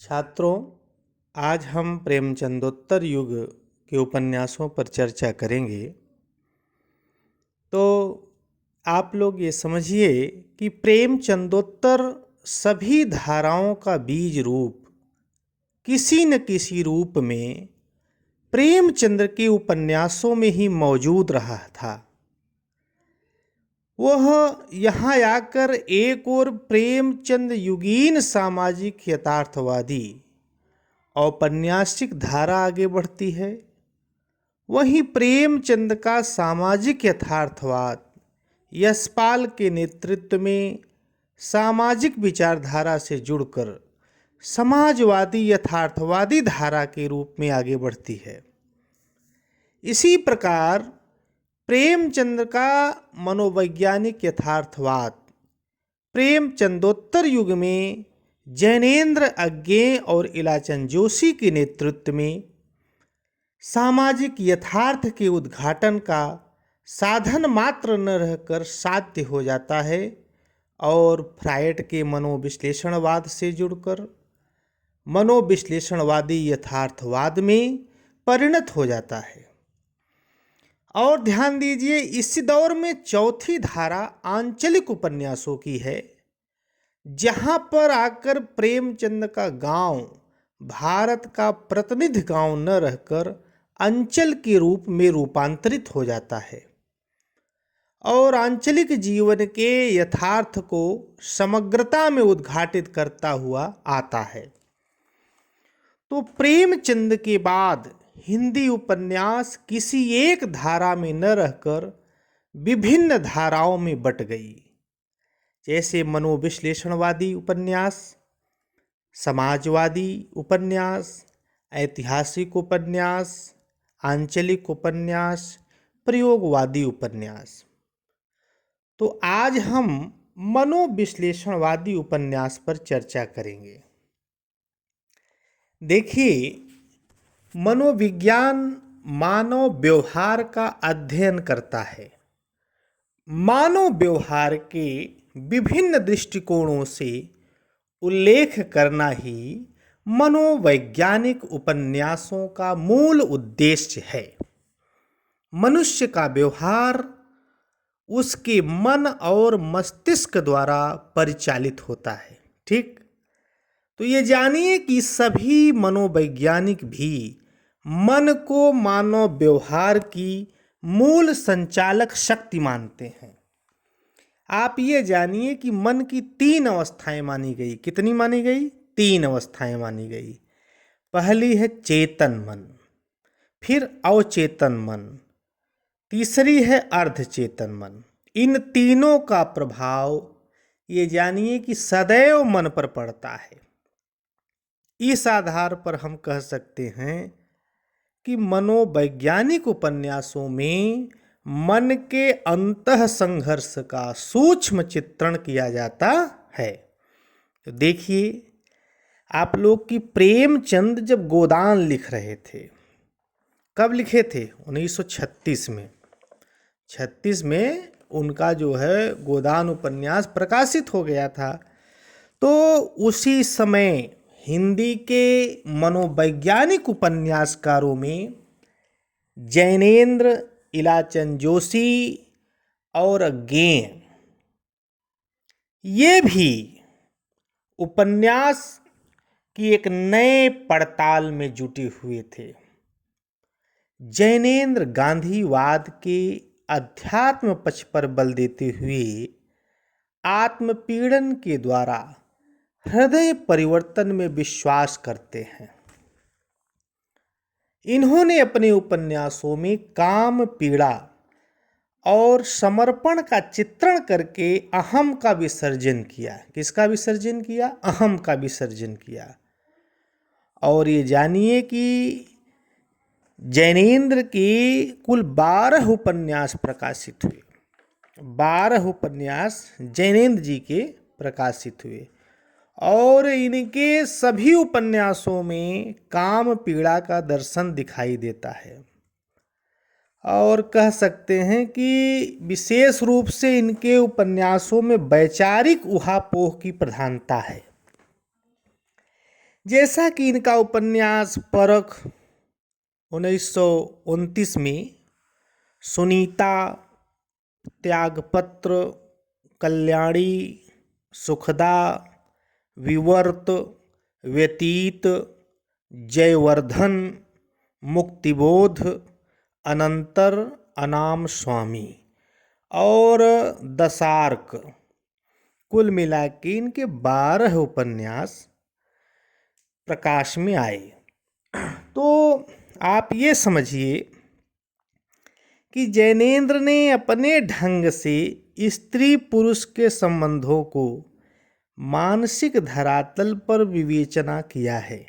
छात्रों, आज हम प्रेमचंदोत्तर युग के उपन्यासों पर चर्चा करेंगे। तो आप लोग ये समझिए कि प्रेमचंदोत्तर सभी धाराओं का बीज रूप किसी न किसी रूप में प्रेमचंद्र के उपन्यासों में ही मौजूद रहा था। वह यहाँ आकर एक और प्रेमचंद युगीन सामाजिक यथार्थवादी औपन्यासिक धारा आगे बढ़ती है। वहीं प्रेमचंद का सामाजिक यथार्थवाद यशपाल के नेतृत्व में सामाजिक विचारधारा से जुड़कर समाजवादी यथार्थवादी धारा के रूप में आगे बढ़ती है। इसी प्रकार प्रेमचंद का मनोवैज्ञानिक यथार्थवाद प्रेमचंदोत्तर युग में जैनेन्द्र अज्ञेय और इलाचन जोशी के नेतृत्व में सामाजिक यथार्थ के उद्घाटन का साधन मात्र न रहकर साध्य हो जाता है और फ्रायड के मनोविश्लेषणवाद से जुड़कर मनोविश्लेषणवादी यथार्थवाद में परिणत हो जाता है। और ध्यान दीजिए, इस दौर में चौथी धारा आंचलिक उपन्यासों की है, जहां पर आकर प्रेमचंद का गांव भारत का प्रतिनिधि गांव न रहकर अंचल के रूप में रूपांतरित हो जाता है और आंचलिक जीवन के यथार्थ को समग्रता में उद्घाटित करता हुआ आता है। तो प्रेमचंद के बाद हिंदी उपन्यास किसी एक धारा में न रहकर विभिन्न धाराओं में बट गई, जैसे मनोविश्लेषणवादी उपन्यास, समाजवादी उपन्यास, ऐतिहासिक उपन्यास, आंचलिक उपन्यास, प्रयोगवादी उपन्यास। तो आज हम मनोविश्लेषणवादी उपन्यास पर चर्चा करेंगे। देखिए, मनोविज्ञान मानव व्यवहार का अध्ययन करता है। मानव व्यवहार के विभिन्न दृष्टिकोणों से उल्लेख करना ही मनोवैज्ञानिक उपन्यासों का मूल उद्देश्य है। मनुष्य का व्यवहार उसके मन और मस्तिष्क द्वारा परिचालित होता है। ठीक, तो ये जानिए कि सभी मनोवैज्ञानिक भी मन को मानव व्यवहार की मूल संचालक शक्ति मानते हैं। आप ये जानिए कि मन की 3 अवस्थाएं मानी गई। कितनी मानी गई? 3 अवस्थाएं मानी गई। पहली है चेतन मन, फिर अवचेतन मन, तीसरी है अर्धचेतन मन। इन तीनों का प्रभाव ये जानिए कि सदैव मन पर पड़ता है। इस आधार पर हम कह सकते हैं कि मनोवैज्ञानिक उपन्यासों में मन के अंतः संघर्ष का सूक्ष्म चित्रण किया जाता है। तो देखिए, आप लोग की प्रेमचंद जब गोदान लिख रहे थे, कब लिखे थे? 1936 में। 36 में उनका जो है गोदान उपन्यास प्रकाशित हो गया था। तो उसी समय हिंदी के मनोवैज्ञानिक उपन्यासकारों में जैनेन्द्र, इलाचन जोशी और अज्ञेय ये भी उपन्यास की एक नए पड़ताल में जुटे हुए थे। जैनेन्द्र गांधीवाद के अध्यात्म पक्ष पर बल देते हुए आत्मपीड़न के द्वारा हृदय परिवर्तन में विश्वास करते हैं। इन्होंने अपने उपन्यासों में काम पीड़ा और समर्पण का चित्रण करके अहम का विसर्जन किया। किसका विसर्जन किया? अहम का विसर्जन किया। और ये जानिए कि जैनेन्द्र के कुल 12 उपन्यास प्रकाशित हुए। 12 उपन्यास जैनेन्द्र जी के प्रकाशित हुए और इनके सभी उपन्यासों में काम पीड़ा का दर्शन दिखाई देता है। और कह सकते हैं कि विशेष रूप से इनके उपन्यासों में वैचारिक ऊहापोह की प्रधानता है। जैसा कि इनका उपन्यास परख 1929 में, सुनीता, त्यागपत्र, कल्याणी, सुखदा, विवर्त, व्यतीत, जयवर्धन, मुक्तिबोध, अनंतर, अनाम स्वामी और दशार्क, कुल मिला के इनके 12 उपन्यास प्रकाश में आए। तो आप ये समझिए कि जैनेंद्र ने अपने ढंग से स्त्री पुरुष के संबंधों को मानसिक धरातल पर विवेचना किया है।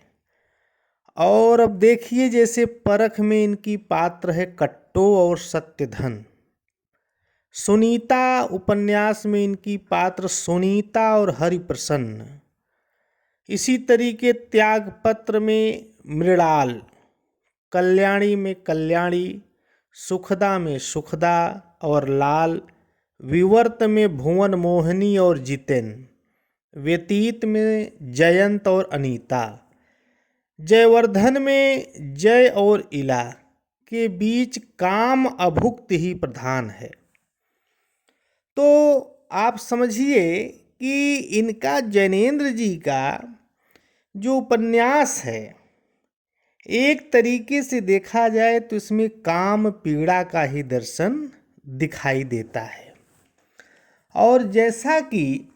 और अब देखिए, जैसे परख में इनकी पात्र है कट्टो और सत्यधन, सुनीता उपन्यास में इनकी पात्र सुनीता और हरिप्रसन्न, इसी तरीके त्यागपत्र में मृणाल, कल्याणी में कल्याणी, सुखदा में सुखदा और लाल, विवर्त में भुवन मोहिनी और जितेन, व्यतीत में जयंत और अनीता, जयवर्धन में जय और इला के बीच काम अभुक्त ही प्रधान है। तो आप समझिए कि इनका जैनेंद्र जी का जो उपन्यास है, एक तरीके से देखा जाए तो इसमें काम पीड़ा का ही दर्शन दिखाई देता है। और जैसा कि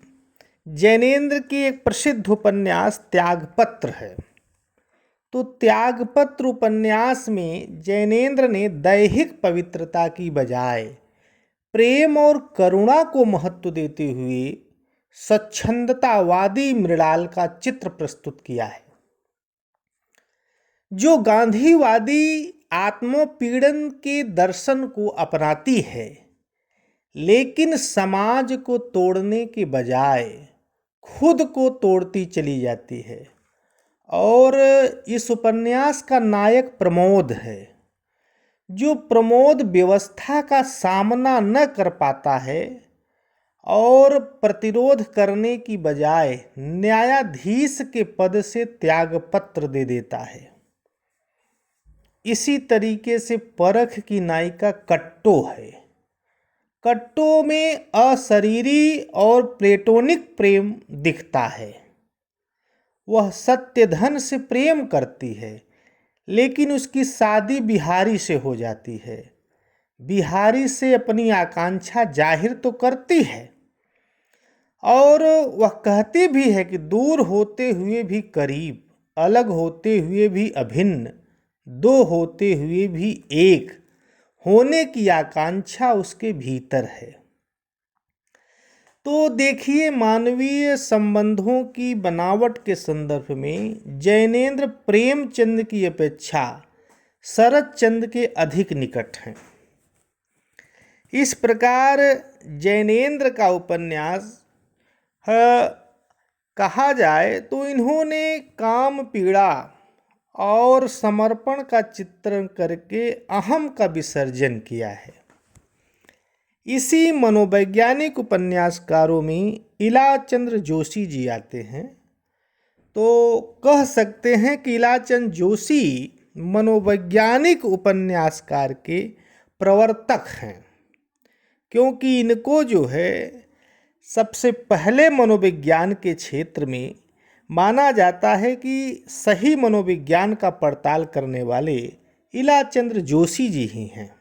जैनेंद्र के एक प्रसिद्ध उपन्यास त्यागपत्र है, तो त्यागपत्र उपन्यास में जैनेंद्र ने दैहिक पवित्रता की बजाय प्रेम और करुणा को महत्व देते हुए स्वच्छंदतावादी मृणाल का चित्र प्रस्तुत किया है, जो गांधीवादी आत्मपीड़न के दर्शन को अपनाती है, लेकिन समाज को तोड़ने के बजाय खुद को तोड़ती चली जाती है। और इस उपन्यास का नायक प्रमोद है, जो प्रमोद व्यवस्था का सामना न कर पाता है और प्रतिरोध करने की बजाय न्यायाधीश के पद से त्यागपत्र दे देता है। इसी तरीके से परख की नायिका कट्टो है। कट्टो में अशरीरी और प्लेटोनिक प्रेम दिखता है। वह सत्यधन से प्रेम करती है, लेकिन उसकी शादी बिहारी से हो जाती है। बिहारी से अपनी आकांक्षा जाहिर तो करती है और वह कहती भी है कि दूर होते हुए भी करीब, अलग होते हुए भी अभिन्न, दो होते हुए भी एक होने की आकांक्षा उसके भीतर है। तो देखिए, मानवीय संबंधों की बनावट के संदर्भ में जैनेंद्र प्रेमचंद की अपेक्षा शरतचंद्र के अधिक निकट हैं। इस प्रकार जैनेंद्र का उपन्यास कहा जाए तो इन्होंने काम पीड़ा और समर्पण का चित्रण करके अहम का विसर्जन किया है। इसी मनोवैज्ञानिक उपन्यासकारों में इलाचंद्र जोशी जी आते हैं। तो कह सकते हैं कि इलाचंद जोशी मनोवैज्ञानिक उपन्यासकार के प्रवर्तक हैं, क्योंकि इनको जो है सबसे पहले मनोविज्ञान के क्षेत्र में माना जाता है कि सही मनोविज्ञान का पड़ताल करने वाले इलाचंद्र जोशी जी ही हैं।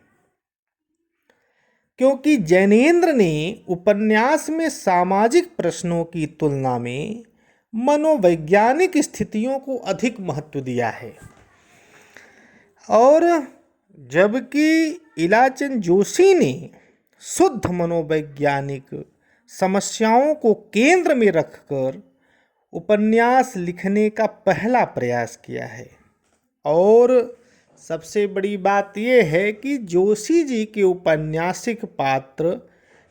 क्योंकि जैनेंद्र ने उपन्यास में सामाजिक प्रश्नों की तुलना में मनोवैज्ञानिक स्थितियों को अधिक महत्व दिया है। और जबकि इलाचंद जोशी ने शुद्ध मनोवैज्ञानिक समस्याओं को केंद्र में रखकर उपन्यास लिखने का पहला प्रयास किया है। और सबसे बड़ी बात यह है कि जोशी जी के औपन्यासिक पात्र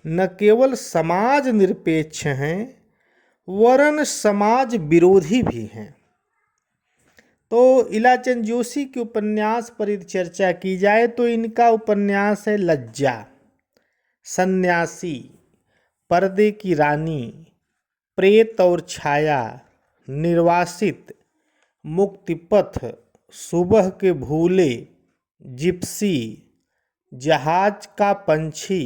न केवल समाज निरपेक्ष हैं, वरन समाज विरोधी भी हैं। तो इलाचंद जोशी के उपन्यास पर यदि चर्चा की जाए तो इनका उपन्यास है लज्जा, सन्यासी, पर्दे की रानी, प्रेत और छाया, निर्वासित, मुक्तिपथ, सुबह के भूले, जिप्सी, जहाज का पंछी,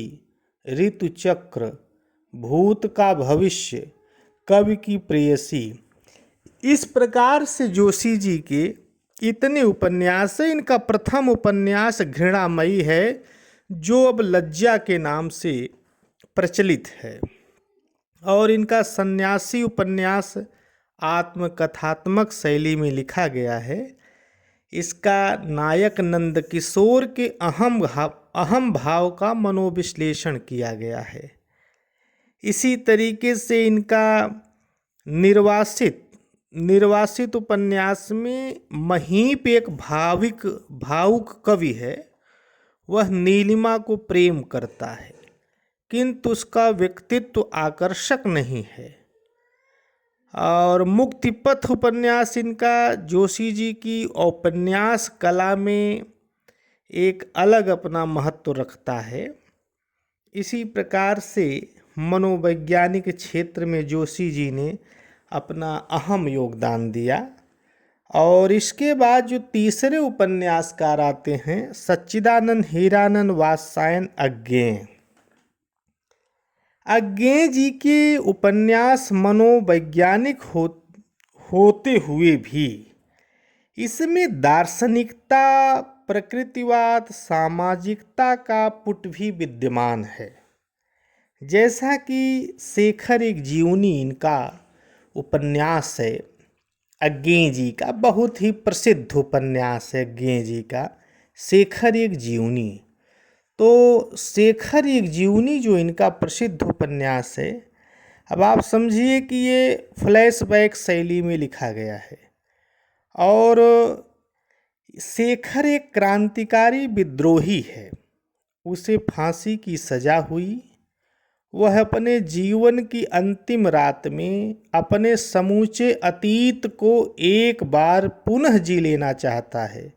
ऋतुचक्र, भूत का भविष्य, कवि की प्रेयसी। इस प्रकार से जोशी जी के इतने उपन्यास हैं। इनका प्रथम उपन्यास घृणामयी है, जो अब लज्जा के नाम से प्रचलित है। और इनका सन्यासी उपन्यास आत्मकथात्मक शैली में लिखा गया है। इसका नायक नंदकिशोर के अहम भाव का मनोविश्लेषण किया गया है। इसी तरीके से इनका निर्वासित उपन्यास में महीप एक भावुक कवि है। वह नीलिमा को प्रेम करता है, किंतु उसका व्यक्तित्व आकर्षक नहीं है। और मुक्तिपथ उपन्यास इनका जोशी जी की उपन्यास कला में एक अलग अपना महत्व रखता है। इसी प्रकार से मनोवैज्ञानिक क्षेत्र में जोशी जी ने अपना अहम योगदान दिया। और इसके बाद जो तीसरे उपन्यासकार आते हैं, सच्चिदानंद हीरानंद वात्स्यायन अज्ञेय जी के उपन्यास मनोवैज्ञानिक होते हुए भी इसमें दार्शनिकता, प्रकृतिवाद, सामाजिकता का पुट भी विद्यमान है। जैसा कि शेखर एक जीवनी इनका उपन्यास है, अज्ञेय जी का बहुत ही प्रसिद्ध उपन्यास है अज्ञेय जी का शेखर एक जीवनी। तो शेखर एक जीवनी जो इनका प्रसिद्ध उपन्यास है, अब आप समझिए कि ये फ्लैशबैक शैली में लिखा गया है। और शेखर एक क्रांतिकारी विद्रोही है। उसे फांसी की सजा हुई। वह अपने जीवन की अंतिम रात में अपने समूचे अतीत को एक बार पुनः जी लेना चाहता है।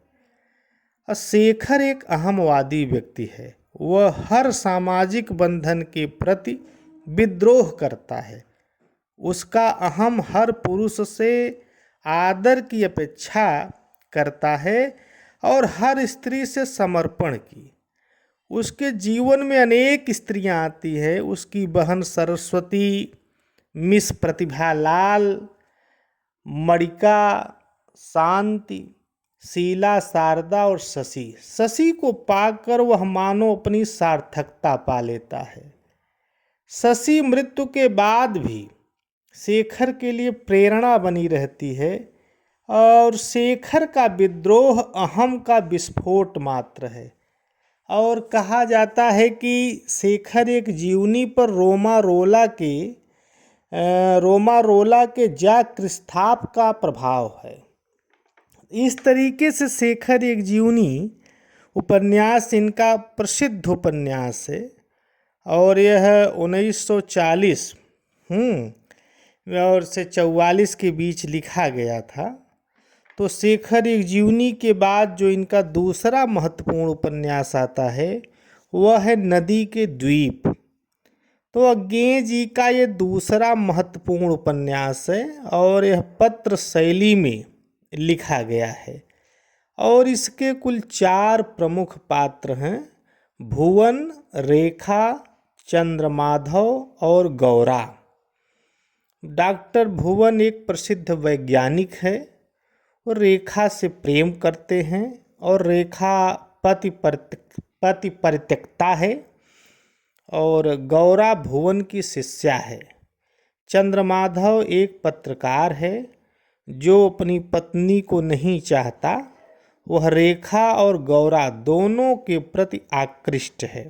शेखर एक अहमवादी व्यक्ति है। वह हर सामाजिक बंधन के प्रति विद्रोह करता है। उसका अहम हर पुरुष से आदर की अपेक्षा करता है और हर स्त्री से समर्पण की। उसके जीवन में अनेक स्त्रियां आती है। उसकी बहन सरस्वती, मिस प्रतिभा लाल, मणिका, शांति, शीला, शारदा और शशि को पाकर वह मानो अपनी सार्थकता पा लेता है। शशि मृत्यु के बाद भी शेखर के लिए प्रेरणा बनी रहती है। और शेखर का विद्रोह अहम का विस्फोट मात्र है। और कहा जाता है कि शेखर एक जीवनी पर रोमा रोला के जैक क्रिस्थाप का प्रभाव है। इस तरीके से शेखर एक जीवनी उपन्यास इनका प्रसिद्ध उपन्यास है। और यह 1940 और से 44 के बीच लिखा गया था। तो शेखर एक जीवनी के बाद जो इनका दूसरा महत्वपूर्ण उपन्यास आता है, वह है नदी के द्वीप। तो अज्ञेय जी का ये दूसरा महत्वपूर्ण उपन्यास है और यह पत्र शैली में लिखा गया है। और इसके कुल 4 प्रमुख पात्र हैं, भुवन, रेखा, चंद्रमाधव और गौरा। डॉक्टर भुवन एक प्रसिद्ध वैज्ञानिक है। वो रेखा से प्रेम करते हैं और रेखा पति परित्यक्ता है। और गौरा भुवन की शिष्या है। चंद्रमाधव एक पत्रकार है जो अपनी पत्नी को नहीं चाहता। वह रेखा और गौरा दोनों के प्रति आकृष्ट है।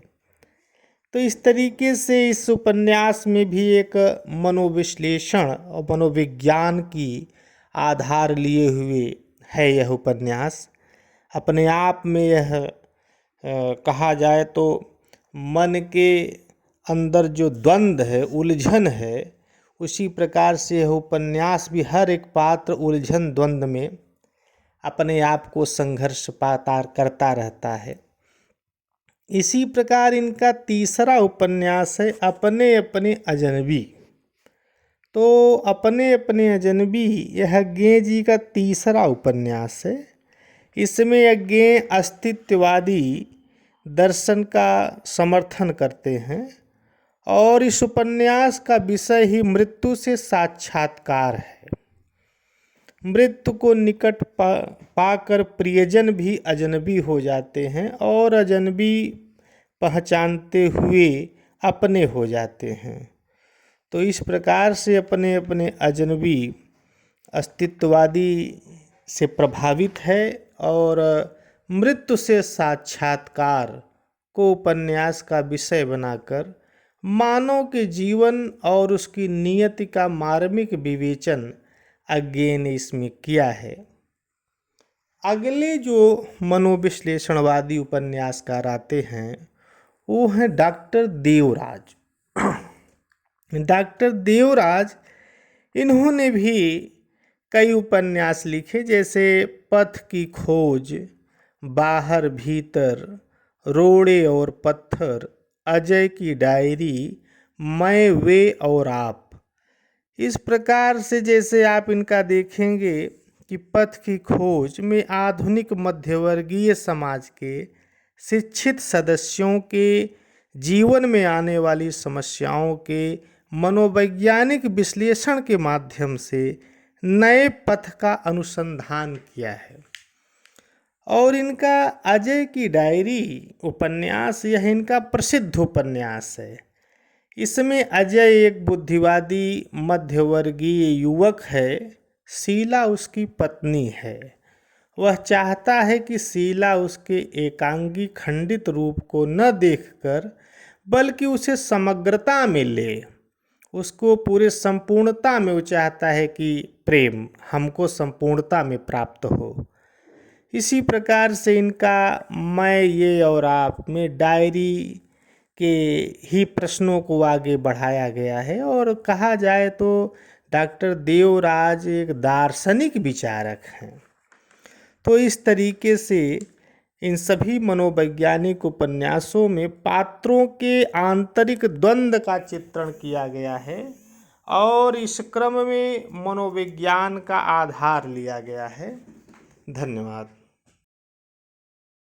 तो इस तरीके से इस उपन्यास में भी एक मनोविश्लेषण और मनोविज्ञान की आधार लिए हुए है यह उपन्यास। अपने आप में यह कहा जाए तो मन के अंदर जो द्वंद्व है, उलझन है, उसी प्रकार से यह उपन्यास भी हर एक पात्र उलझन द्वंद्व में अपने आप को संघर्ष पातार करता रहता है। इसी प्रकार इनका तीसरा उपन्यास है अपने अपने अजनबी। तो अपने अपने अजनबी यह ज्ञेय जी का तीसरा उपन्यास है। इसमें यह ज्ञेय अस्तित्ववादी दर्शन का समर्थन करते हैं और इस उपन्यास का विषय ही मृत्यु से साक्षात्कार है। मृत्यु को निकट पाकर प्रियजन भी अजनबी हो जाते हैं और अजनबी पहचानते हुए अपने हो जाते हैं। तो इस प्रकार से अपने अपने अजनबी अस्तित्ववादी से प्रभावित है और मृत्यु से साक्षात्कार को उपन्यास का विषय बनाकर मानव के जीवन और उसकी नियति का मार्मिक विवेचन अज्ञेय ने इसमें किया है। अगले जो मनोविश्लेषणवादी उपन्यासकार आते हैं वो हैं डॉक्टर देवराज। डॉक्टर देवराज इन्होंने भी कई उपन्यास लिखे, जैसे पथ की खोज, बाहर भीतर, रोड़े और पत्थर, अजय की डायरी, मैं, वे और आप। इस प्रकार से जैसे आप इनका देखेंगे कि पथ की खोज में आधुनिक मध्यवर्गीय समाज के शिक्षित सदस्यों के जीवन में आने वाली समस्याओं के मनोवैज्ञानिक विश्लेषण के माध्यम से नए पथ का अनुसंधान किया है। और इनका अजय की डायरी उपन्यास, यह इनका प्रसिद्ध उपन्यास है। इसमें अजय एक बुद्धिवादी मध्यवर्गीय युवक है, शीला उसकी पत्नी है। वह चाहता है कि शीला उसके एकांगी खंडित रूप को न देखकर बल्कि उसे समग्रता में ले, उसको पूरे संपूर्णता में। वो चाहता है कि प्रेम हमको संपूर्णता में प्राप्त हो। इसी प्रकार से इनका मैं, ये और आप में डायरी के ही प्रश्नों को आगे बढ़ाया गया है। और कहा जाए तो डॉक्टर देवराज एक दार्शनिक विचारक हैं। तो इस तरीके से इन सभी मनोवैज्ञानिक उपन्यासों में पात्रों के आंतरिक द्वंद्व का चित्रण किया गया है और इस क्रम में मनोविज्ञान का आधार लिया गया है। धन्यवाद।